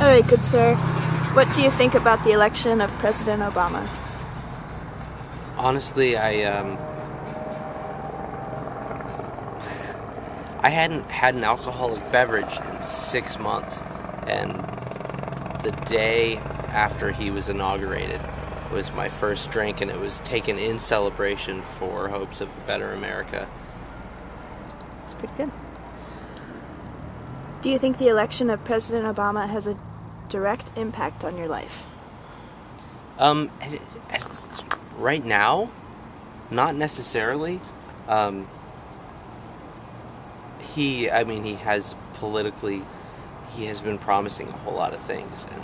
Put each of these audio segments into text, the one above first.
All right, good sir. What do you think about the election of President Obama? Honestly, I hadn't had an alcoholic beverage in 6 months, and the day after he was inaugurated was my first drink, and it was taken in celebration for hopes of a better America. That's pretty good. Do you think the election of President Obama has a direct impact on your life? Right now, not necessarily. He has politically, he has been promising a whole lot of things, and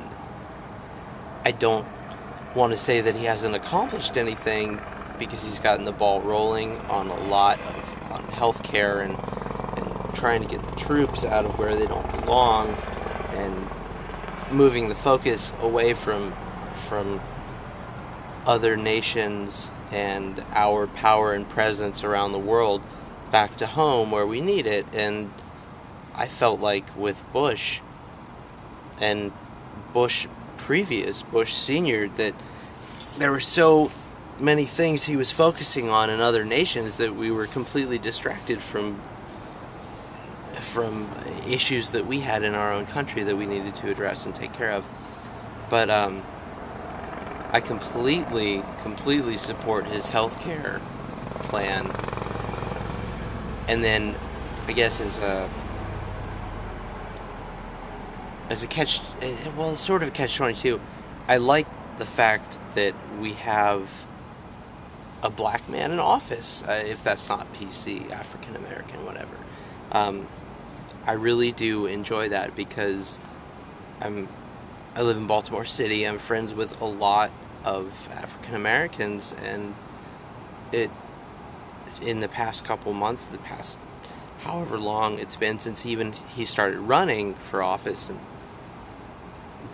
I don't want to say that he hasn't accomplished anything, because he's gotten the ball rolling on a lot on healthcare and trying to get the troops out of where they don't belong, and moving the focus away from other nations and our power and presence around the world back to home where we need it. And I felt like with Bush and Bush previous, Bush Sr., that there were so many things he was focusing on in other nations that we were completely distracted from issues that we had in our own country that we needed to address and take care of. But I completely support his healthcare plan. And then, I guess as a sort of a catch-22, I like the fact that we have a black man in office, if that's not PC, African American, whatever. I really do enjoy that, because I live in Baltimore City. I'm friends with a lot of African Americans, and in the past couple months, the past however long it's been since he started running for office, and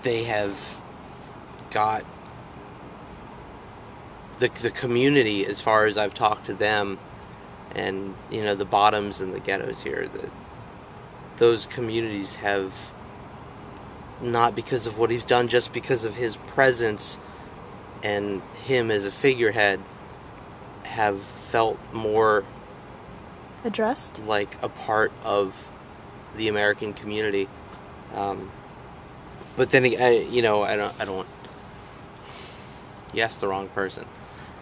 they have got the community, as far as I've talked to them, and the bottoms and the ghettos here, those communities have, not because of what he's done, just because of his presence and him as a figurehead, have felt more addressed, like a part of the American community. But then I don't. You asked the wrong person.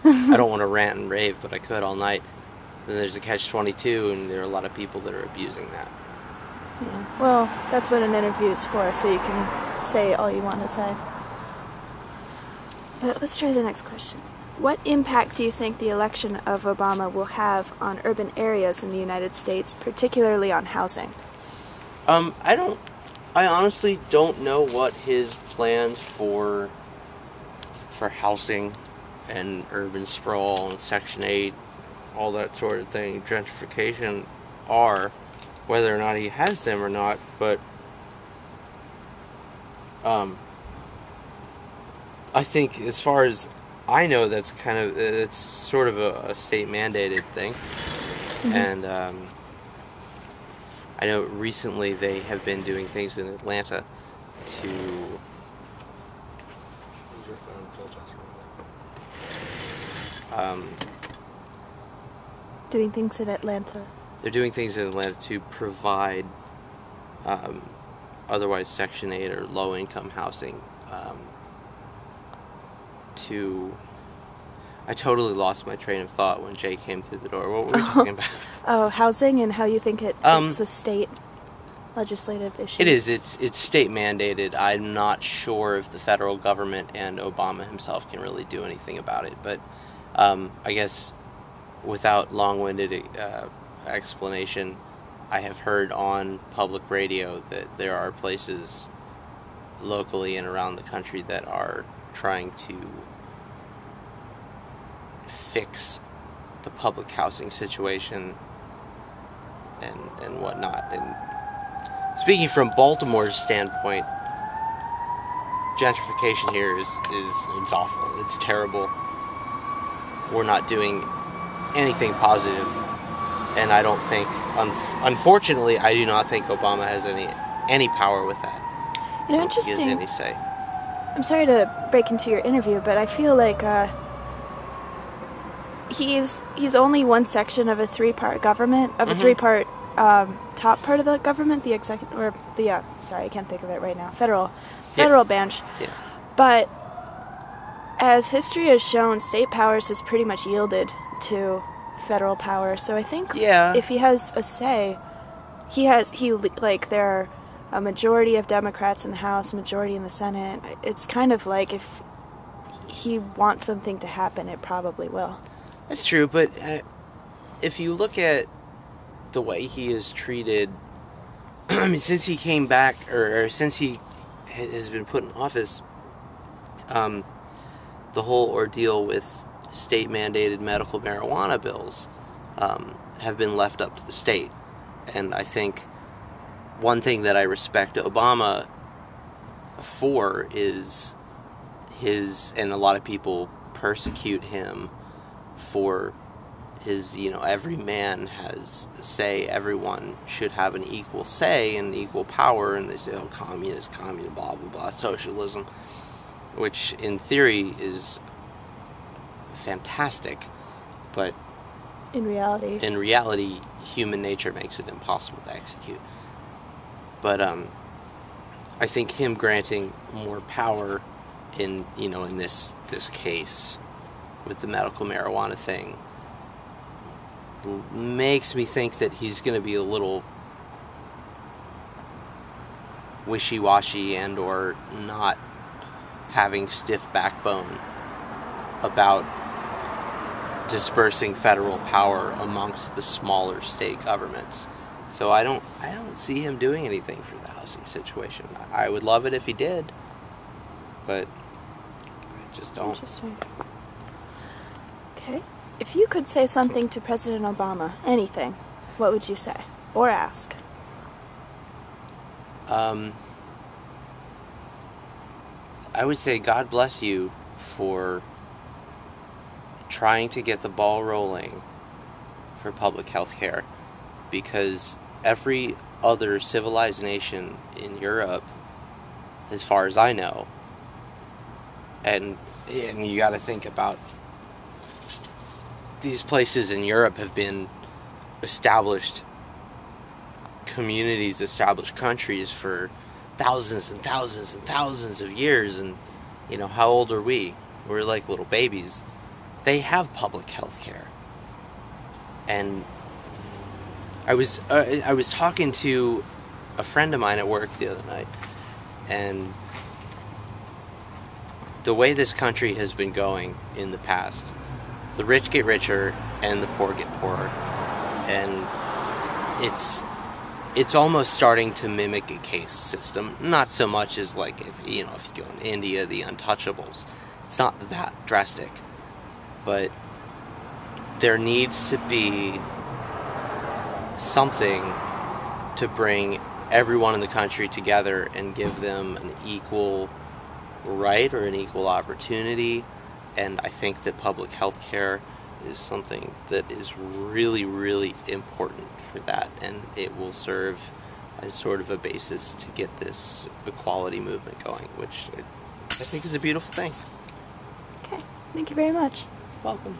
I don't want to rant and rave, but I could all night. Then there's a catch-22, and there are a lot of people that are abusing that. Yeah. Well, that's what an interview is for, so you can say all you want to say. But let's try the next question. What impact do you think the election of Obama will have on urban areas in the United States, particularly on housing? I honestly don't know what his plans for housing and urban sprawl and Section 8, all that sort of thing, gentrification, are, whether or not he has them or not. But I think, as far as I know, it's sort of a state mandated thing. Mm-hmm. And I know recently they have been doing things in Atlanta to doing things in Atlanta. They're doing things in Atlanta to provide otherwise Section 8 or low-income housing I totally lost my train of thought when Jay came through the door. What were we talking about? Oh, housing and how you think it's a state legislative issue. It is. It's state mandated. I'm not sure if the federal government and Obama himself can really do anything about it. But I guess without long-winded explanation, I have heard on public radio that there are places locally and around the country that are trying to fix the public housing situation and whatnot. And speaking from Baltimore's standpoint, gentrification here is it's awful. It's terrible. We're not doing anything positive, and I don't think, unfortunately, I do not think Obama has any power with that. You know, don't think he has interesting. any say. I'm sorry to break into your interview, but I feel like he's only one section of a three-part government, of a three-part top part of the government, the executive, or the sorry, I can't think of it right now. Federal branch. Yeah. But as history has shown, state powers has pretty much yielded to federal power. So I think if he has a say, there are a majority of Democrats in the House, majority in the Senate. It's kind of like if he wants something to happen, it probably will. That's true, but if you look at the way he is treated, I mean, since he came back, or since he has been put in office, the whole ordeal with state-mandated medical marijuana bills have been left up to the state. And I think one thing that I respect Obama for is and a lot of people persecute him for his, every man has a say, everyone should have an equal say and equal power, and they say, oh, communist, blah, blah, blah, socialism, which in theory is fantastic, but in reality, human nature makes it impossible to execute. But I think him granting more power in this case with the medical marijuana thing makes me think that he's going to be a little wishy-washy and or not having stiff backbone about dispersing federal power amongst the smaller state governments. So I don't see him doing anything for the housing situation. I would love it if he did, but I just don't. Interesting. Okay. If you could say something to President Obama, anything, what would you say? Or ask? I would say God bless you for trying to get the ball rolling for public health care, because every other civilized nation in Europe, as far as I know, and you got to think about these places in Europe have been established communities, established countries for thousands and thousands and thousands of years, and how old are we? We're like little babies. They have public health care. And I was talking to a friend of mine at work the other night, and the way this country has been going in the past, the rich get richer and the poor get poorer, and it's almost starting to mimic a caste system. Not so much as like if you go in India, the untouchables. It's not that drastic, but there needs to be something to bring everyone in the country together and give them an equal right or an equal opportunity. And I think that public health care is something that is really, really important for that, and it will serve as sort of a basis to get this equality movement going, which I think is a beautiful thing. Okay, thank you very much. Welcome.